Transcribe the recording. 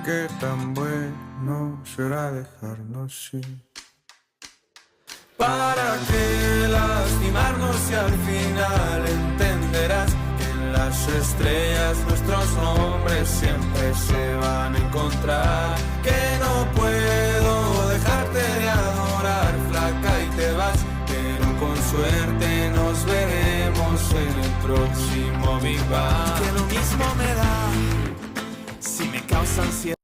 qué tan bueno será dejarnos ir. ¿Para qué lastimarnos si al final entenderás que en las estrellas nuestros nombres siempre se van a encontrar? Que no puedo dejarte de adorar, flaca, y te vas, pero con suerte nos veremos en el próximo Big Bang. Que lo mismo me da si me causa ansiedad